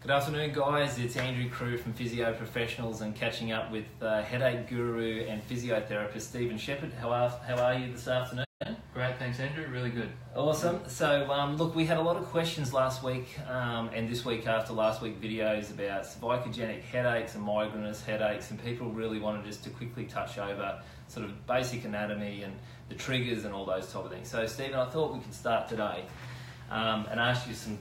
Good afternoon, guys. It's Andrew Crew from Physio Professionals and catching up with headache guru and physiotherapist Stephen Shepherd. How are you this afternoon? Great, thanks Andrew, really good. Awesome. So look, we had a lot of questions last week and this week after last week videos about cervicogenic headaches and migrainous headaches, and people really wanted us to quickly touch over sort of basic anatomy and the triggers and all those type of things. So Stephen, I thought we could start today and ask you some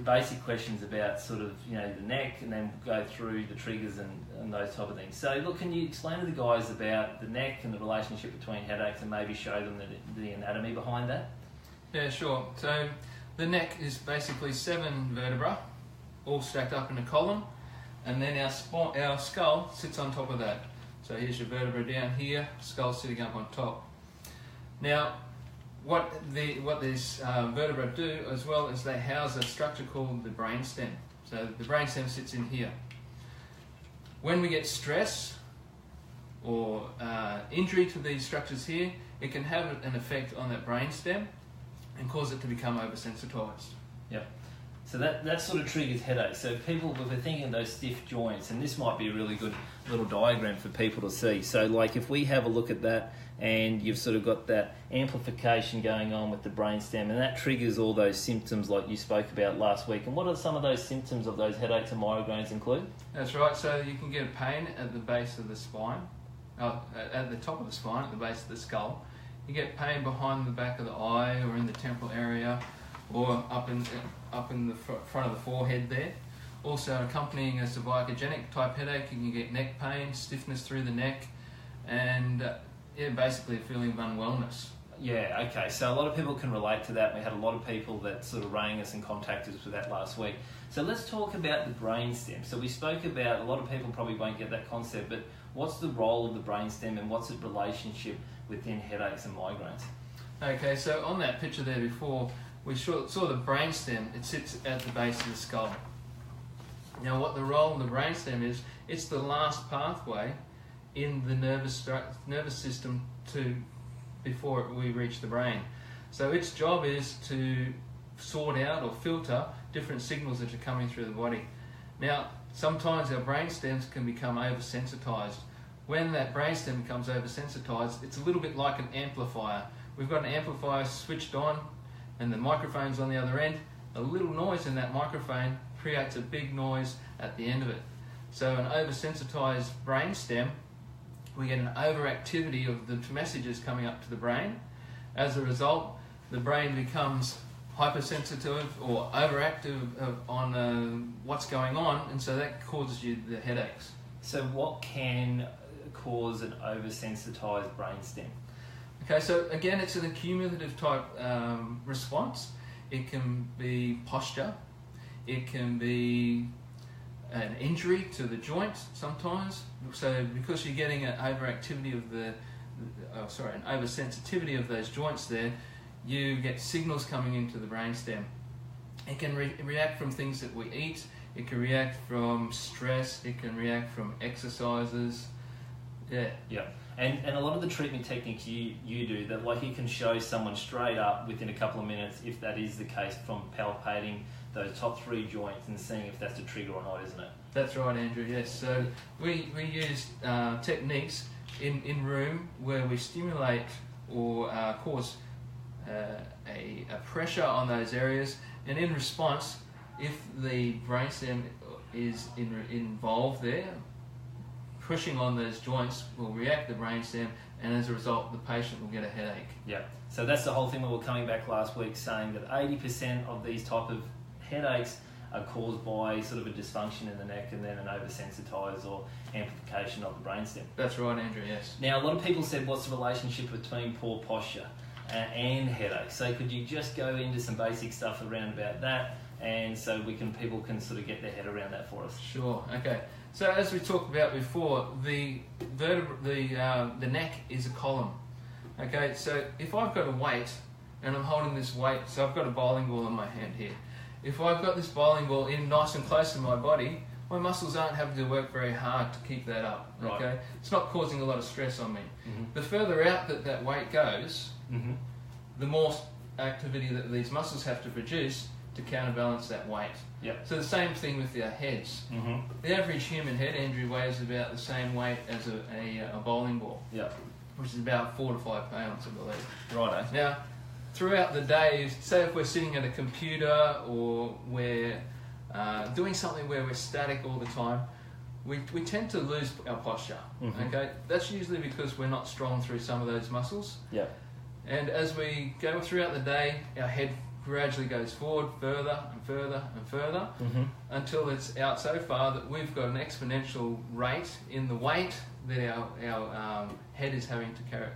basic questions about sort of, you know, the neck, and then go through the triggers and those type of things. So look, can you explain to the guys about the neck and the relationship between headaches and maybe show them the anatomy behind that? Yeah, sure. So the neck is basically 7 vertebrae all stacked up in a column, and then our skull sits on top of that. So here's your vertebra down here, skull sitting up on top. Now what these vertebrae do as well is they house a structure called the brainstem. So the brainstem sits in here. When we get stress or injury to these structures here, it can have an effect on that brainstem and cause it to become oversensitized. Yep. So that sort of triggers headaches. So people, if we're thinking of those stiff joints, and this might be a really good little diagram for people to see. So like if we have a look at that, and you've sort of got that amplification going on with the brainstem, and that triggers all those symptoms like you spoke about last week. And what are some of those symptoms of those headaches and migraines include? That's right. So you can get a pain at the base of the spine, at the top of the spine, at the base of the skull. You get pain behind the back of the eye or in the temporal area, or up in the front of the forehead there. Also accompanying a cervicogenic type headache, you can get neck pain, stiffness through the neck, and basically a feeling of unwellness. Yeah, okay, so a lot of people can relate to that. We had a lot of people that sort of rang us and contacted us with that last week. So let's talk about the brainstem. So we spoke about, a lot of people probably won't get that concept, but what's the role of the brainstem and what's its relationship within headaches and migraines? Okay, so on that picture there before, we saw the brainstem. It sits at the base of the skull. Now what the role of the brainstem is, it's the last pathway in the nervous system before we reach the brain. So its job is to sort out or filter different signals that are coming through the body. Now sometimes our brainstems can become oversensitized. When that brainstem becomes oversensitized, it's a little bit like an amplifier. We've got an amplifier switched on and the microphone's on the other end. A little noise in that microphone creates a big noise at the end of it. So an oversensitized brainstem, we get an overactivity of the messages coming up to the brain. As a result, the brain becomes hypersensitive or overactive on what's going on, and so that causes you the headaches. So what can cause an oversensitized brainstem? Okay, so again, it's an accumulative type response. It can be posture, it can be an injury to the joint sometimes. So because you're getting an overactivity of an oversensitivity of those joints there, you get signals coming into the brainstem. It can react from things that we eat, it can react from stress, it can react from exercises. Yeah. And a lot of the treatment techniques you do, that like you can show someone straight up within a couple of minutes if that is the case, from palpating those top 3 joints and seeing if that's a trigger or not, isn't it? That's right, Andrew, yes. So we use techniques in room where we stimulate or cause a pressure on those areas, and in response, if the brainstem is involved there, pushing on those joints will react the brainstem, and as a result the patient will get a headache. Yeah. So that's the whole thing. We were coming back last week saying that 80% of these type of headaches are caused by sort of a dysfunction in the neck and then an oversensitized or amplification of the brainstem. That's right, Andrew, yes. Now a lot of people said, what's the relationship between poor posture and headaches? So could you just go into some basic stuff around about that, and so people can sort of get their head around that for us? Sure, okay. So as we talked about before, the neck is a column. Okay, so if I've got a weight and I'm holding this weight, so I've got a bowling ball in my hand here. If I've got this bowling ball in nice and close to my body, my muscles aren't having to work very hard to keep that up. Okay, right. It's not causing a lot of stress on me. The further out that weight goes, the more activity that these muscles have to produce to counterbalance that weight. Yep. So the same thing with our heads. Mm-hmm. The average human head, Andrew, weighs about the same weight as a bowling ball, Yep. which is about 4 to 5 pounds, I believe. Righto. Now, throughout the day, say if we're sitting at a computer or we're doing something where we're static all the time, we tend to lose our posture. Mm-hmm. Okay, that's usually because we're not strong through some of those muscles. Yep. And as we go throughout the day, our head gradually goes forward further and further and further Mm-hmm. until it's out so far that we've got an exponential rate in the weight that our head is having to carry,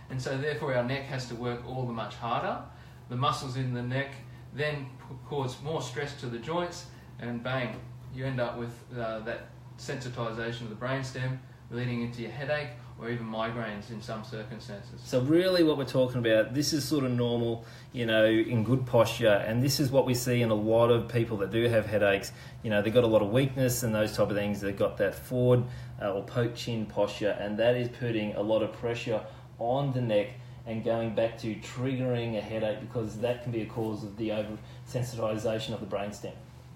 and so therefore our neck has to work all the much harder. The muscles in the neck then cause more stress to the joints, and bang, you end up with that sensitization of the brainstem, leading into your headache or even migraines in some circumstances. So really what we're talking about, this is sort of normal, in good posture, and this is what we see in a lot of people that do have headaches. They've got a lot of weakness and those type of things. They've got that forward or poke chin posture, and that is putting a lot of pressure on the neck and going back to triggering a headache, because that can be a cause of the over-sensitization of the brainstem.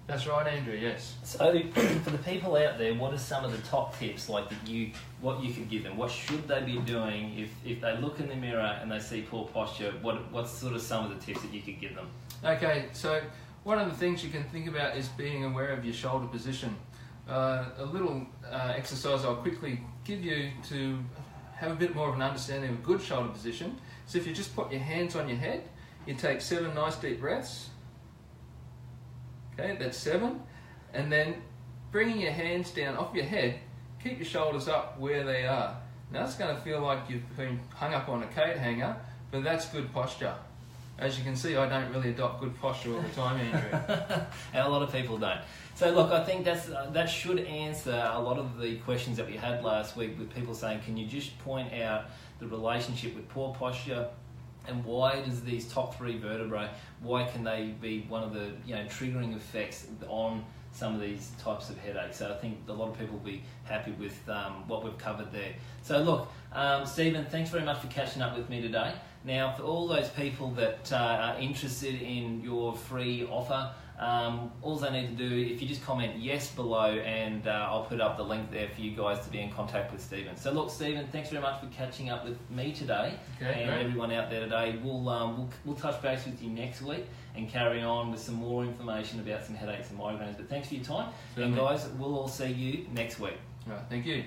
That's right, Andrew, yes. So for the people out there, what are some of the top tips what you could give them? What should they be doing if they look in the mirror and they see poor posture? What's sort of some of the tips that you could give them? Okay, so one of the things you can think about is being aware of your shoulder position. A little exercise I'll quickly give you to have a bit more of an understanding of a good shoulder position. So if you just put your hands on your head, you take 7 nice deep breaths. Okay, that's 7. And then bringing your hands down off your head, keep your shoulders up where they are. Now that's going to feel like you've been hung up on a coat hanger, but that's good posture. As you can see, I don't really adopt good posture all the time, Andrew. And a lot of people don't. So look, I think that should answer a lot of the questions that we had last week with people saying, can you just point out the relationship with poor posture, and why does these top 3 vertebrae, why can they be one of the triggering effects on some of these types of headaches? So I think a lot of people will be happy with what we've covered there. So look, Stephen, thanks very much for catching up with me today. Now, for all those people that are interested in your free offer, all they need to do, if you just comment yes below, and I'll put up the link there for you guys to be in contact with Stephen. So look, Stephen, thanks very much for catching up with me today, and great. Everyone out there today. We'll touch base with you next week and carry on with some more information about some headaches and migraines. But thanks for your time, Certainly. and guys, we'll all see you next week. All right, thank you.